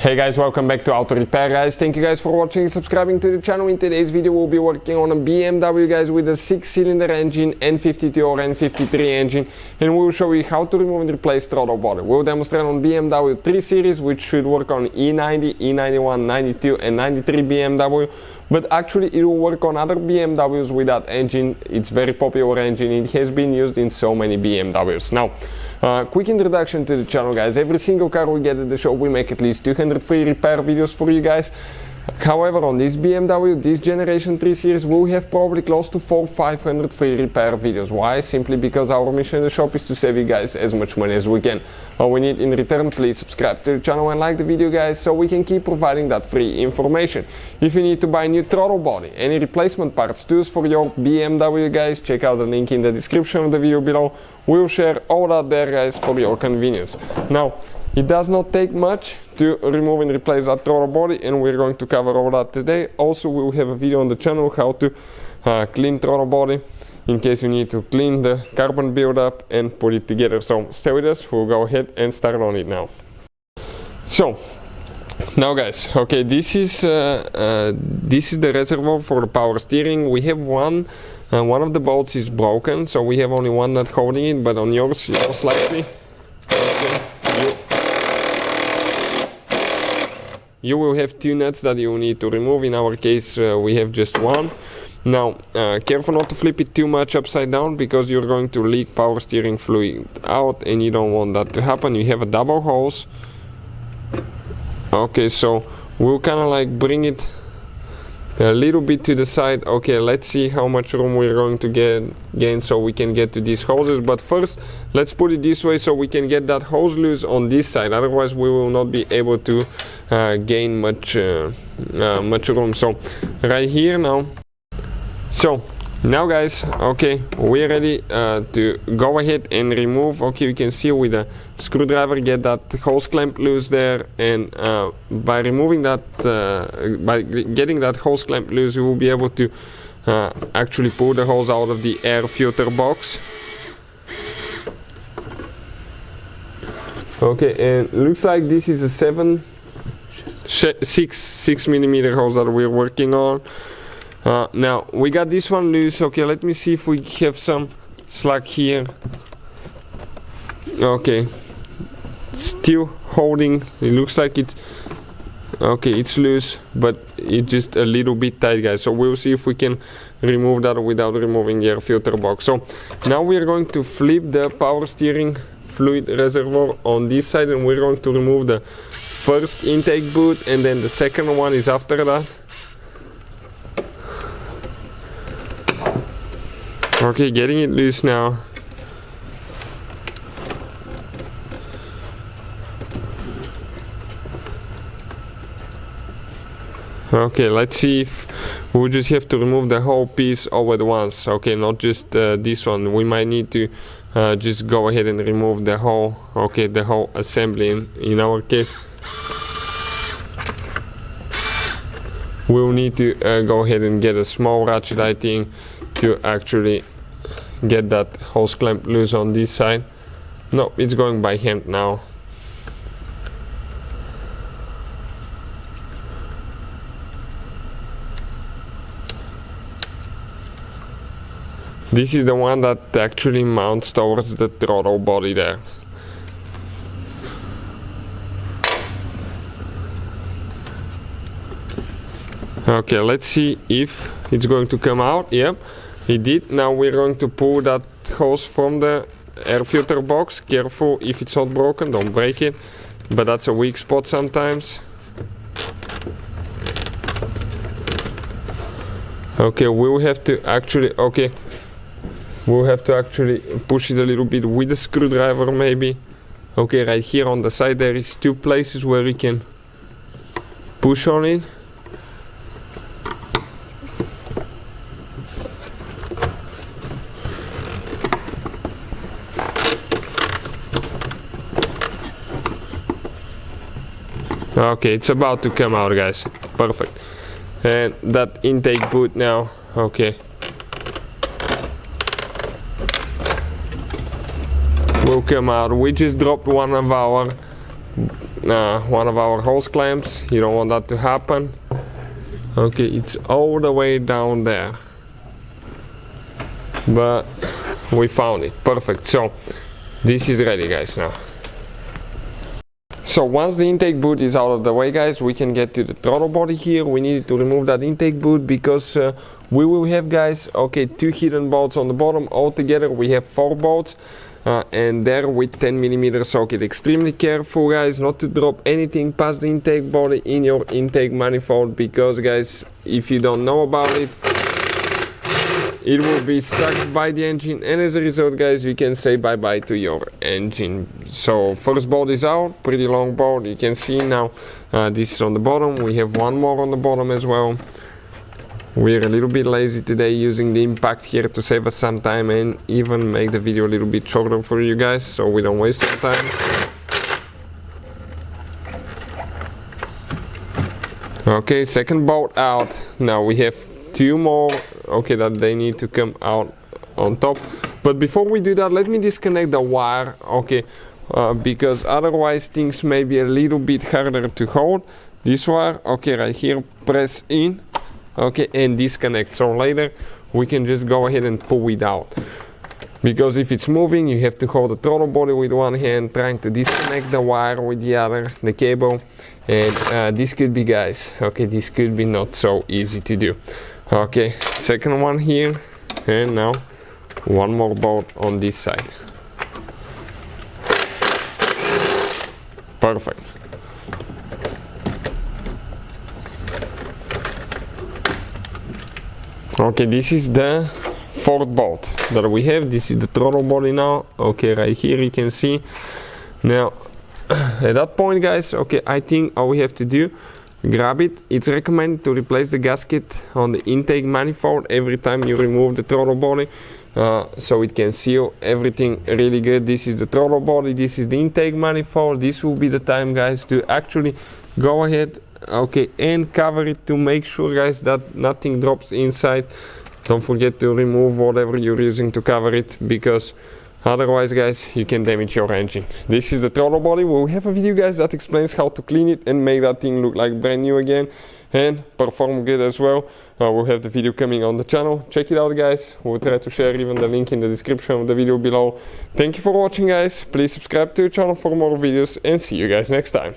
Hey guys, welcome back to Auto Repair guys. Thank you guys for watching and subscribing to the channel. In today's video we'll be working on a BMW guys with a 6-cylinder engine, N52 or N53 engine, and we'll show you how to remove and replace throttle body. We'll demonstrate on BMW 3 Series, which should work on E90, E91, 92 and 93 BMW, but actually it will work on other BMWs with that engine. It's very popular engine, it has been used in so many BMWs. Now, quick introduction to the channel guys. Every single car we get at the show we make at least 200 free repair videos for you guys. However, on this BMW, this generation 3 series, we'll have probably close to 400-500 free repair videos. Why? Simply because our mission in the shop is to save you guys as much money as we can. All we need in return, please subscribe to the channel and like the video guys, so we can keep providing that free information. If you need to buy new throttle body, any replacement parts, tools for your BMW guys, check out the link in the description of the video below. We'll share all that there guys for your convenience. Now, it does not take much to remove and replace that throttle body, and we're going to cover all that today. Also, we'll have a video on the channel how to clean throttle body in case you need to clean the carbon buildup and put it together. So stay with us, we'll go ahead and start on it now. So now guys, okay, this is the reservoir for the power steering. We have one of the bolts is broken, so we have only one nut holding it, but on yours most likely you will have two nuts that you need to remove. In our case we have just one. Now careful not to flip it too much upside down, because you're going to leak power steering fluid out and you don't want that to happen. You have a double hose. Okay, so we'll kind of like bring it a little bit to the side. Okay, let's see how much room we're going to gain so we can get to these hoses. But first, let's put it this way so we can get that hose loose on this side. Otherwise, we will not be able to gain much room. So right here now. So now guys, okay, we're ready to go ahead and remove. Okay, you can see with a screwdriver get that hose clamp loose there, and by removing that, by getting that hose clamp loose, you will be able to actually pull the hose out of the air filter box. Okay, and looks like this is a 6 millimeter hose that we're working on. Now we got this one loose. Okay, let me see if we have some slack here. Okay, still holding. It looks like it's okay, it's loose, but it's just a little bit tight guys, so we'll see if we can remove that without removing the air filter box. So now we're going to flip the power steering fluid reservoir on this side, and we're going to remove the first intake boot, and then the second one is after that. Okay, getting it loose now. Okay, let's see if we'll just have to remove the whole piece all at once. Okay, not just this one. We might need to just go ahead and remove the whole, okay, the whole assembly. In our case, we'll need to go ahead and get a small ratchet, I think, to actually get that hose clamp loose on this side. No, it's going by hand now. This is the one that actually mounts towards the throttle body there. Okay, let's see if it's going to come out. Yep, it did. Now we're going to pull that hose from the air filter box. Careful, if it's not broken, don't break it, but that's a weak spot sometimes. Okay, we'll have to actually, okay, we'll have to actually push it a little bit with a screwdriver maybe. Okay, right here on the side there is two places where you can push on it. Okay, it's about to come out guys, perfect. And that intake boot now, okay, will come out. We just dropped one of our one of our hose clamps. You don't want that to happen. Okay, it's all the way down there, but we found it. Perfect. So this is ready, guys, now. So once the intake boot is out of the way, guys, we can get to the throttle body here. We need to remove that intake boot because we will have, guys, okay, 2 hidden bolts on the bottom. Altogether we have 4 bolts, and there with 10mm socket. Extremely careful, guys, not to drop anything past the intake body in your intake manifold, because, guys, if you don't know about it, it will be sucked by the engine, and as a result, guys, you can say bye bye to your engine. So first bolt is out, pretty long bolt. You can see now this is on the bottom. We have one more on the bottom as well. We're a little bit lazy today, using the impact here to save us some time and even make the video a little bit shorter for you guys, so we don't waste our time. Okay, second bolt out. Now we have 2 more, okay, that they need to come out on top. But before we do that, let me disconnect the wire, okay, because otherwise things may be a little bit harder to hold. This wire, okay, right here, press in, okay, and disconnect. So later we can just go ahead and pull it out, because if it's moving, you have to hold the throttle body with one hand, trying to disconnect the wire with the other, the cable, and this could be, guys, okay, this could be not so easy to do. Okay, second one here, and now one more bolt on this side. Perfect. Okay, this is the 4th bolt that we have. This is the throttle body now. Okay, right here you can see. Now, at that point, guys, okay, I think all we have to do, grab it. It's recommended to replace the gasket on the intake manifold every time you remove the throttle body, so it can seal everything really good. This is the throttle body, this is the intake manifold. This will be the time, guys, to actually go ahead, okay, and cover it to make sure, guys, that nothing drops inside. Don't forget to remove whatever you're using to cover it, because otherwise, guys, you can damage your engine. This is the throttle body. We'll have a video, guys, that explains how to clean it and make that thing look like brand new again and perform good as well. We'll have the video coming on the channel. Check it out, guys. We'll try to share even the link in the description of the video below. Thank you for watching, guys. Please subscribe to the channel for more videos, and see you guys next time.